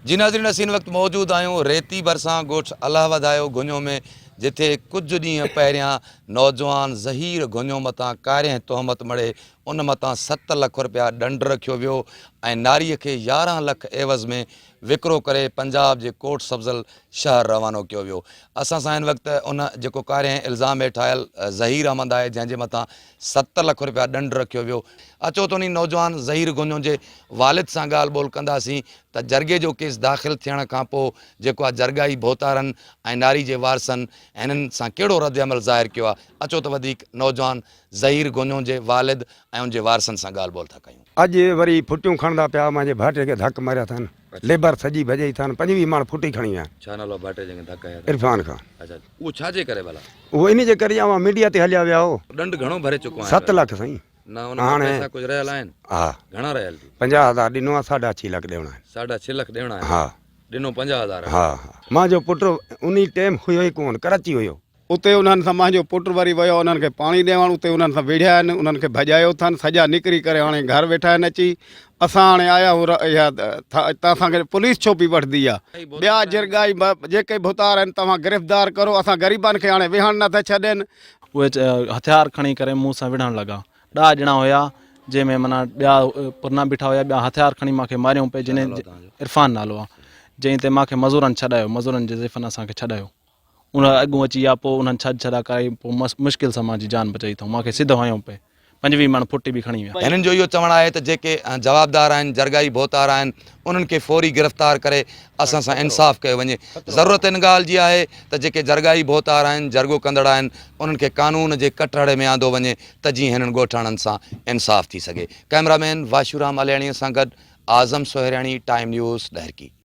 जी नाज़रीन, असीं इन वक़्तु मौजूद आहियूं रेती भरिसां ॻोठ अलाह वधायो गुंजो में, जिथे कुझु ॾींहं पहिरियां नौजवान ज़हीर गुंजो मथां कारियं तहमत मड़े उन मथां 7 लख रुपया ॾंड रखियो वियो ऐं नारीअ खे 11 लख एवज़ में विकिरो करे पंजाब जे कोट सब्ज़ल शहर रवानो कयो वियो। असां सां हिन वक़्तु उन जेको कारियं इल्ज़ाम हेठि आयल ज़हीर अहमद आहे, जंहिंजे मथां 7 लख रुपया ॾंड रखियो वियो। अचो त उन नौजवान ज़हीर गुंजो जे वालिद सां ॻाल्हि ॿोल कंदासीं त जरगे जो केस दाख़िल थियण खां पोइ जेको आहे जरगाई भोतारनि ऐं नारी जे वारसनि हिननि सां कहिड़ो रद्द अमल ज़ाहिर कयो आहे। अचो त वधीक नौजवान ज़हीर गुंजो जे वालिद ऐं उनजे वारसनि सां ॻाल्हि ॿोल था कयूं। अॼु वरी फुटियूं खणंदा पिया, मुंहिंजे भाइटे खे धक मारिया अथनि, लेबर सॼी भॼई अथनि, 25 माण्हू फुटी खणी विया। छा नालो भाइटे जंहिंखे धक हया? इरफान खां। अच्छा, उहो छाजे करे भला? उहो इन जे करे आवां मीडिया ते हलिया विया हो। ॾंड घणो भरे चुको आहे? 7 लख साईं। न उन में पैसा कुझु रहियल आहिनि? हा, घणा रहियल? 50,000 ॾिनो आहे, 6.5 लख ॾियणा आहिनि। 6.5 लख ॾियणा आहिनि? हा, ॾिनो 50,000? हा हा। मुंहिंजो पुटु उन टाइम हुयो ई कोन, कराची हुयो। उते उन्हनि सां मुंहिंजो पुटु वरी वियो, उन्हनि खे पाणी ॾियणु, उते उन्हनि सां विढ़िया आहिनि, उन्हनि खे भॼायो अथनि, सॼा निकिरी करे हाणे घर वेठा आहिनि अची। असां हाणे आया आहियूं, तव्हांखे पुलिस छो पई वठंदी आहे? ॿिया जरगाई जेके भुतार आहिनि तव्हां गिरफ़्तार करो, असां ग़रीबनि खे हाणे विहण नथा छॾनि। उहे हथियार खणी करे मूं सां विढ़ण लॻा। 10 ॼणा हुया, जंहिंमें माना ॿिया पुरना बीठा हुया, ॿिया हथियार खणी मूंखे मारियूं पे। जिन इरफान नालो आहे, जंहिं ते मूंखे मज़ूरनि छॾायो, मज़ूरनि जे ज़िफ़न असांखे छॾायो। उन अॻु अची विया, पोइ उन्हनि छॾा करे पोइ मुश्किल सां मुंहिंजी जान बचाई अथऊं। मूंखे सिधो हयूं पे, 25 माण्हू फुटी बि खणी विया। हिननि जो इहो चवणु आहे त जेके जवाबदार आहिनि, जरगाई भोतार आहिनि, उन्हनि खे फौरी गिरफ़्तार करे असां सां इंसाफ़ कयो वञे। ज़रूरत इन ॻाल्हि जी आहे त जेके जरगाई भोतार आहिनि, जरगो कंदड़ आहिनि, उन्हनि खे कानून जे कटहड़े में आंदो वञे त जीअं हिननि ॻोठाणनि सां इंसाफ़ थी सघे। कैमरामैन वाशूराम अलियाणीअ सां गॾु आज़म सोहरियाणी, टाइम न्यूज़, ॾहरकी।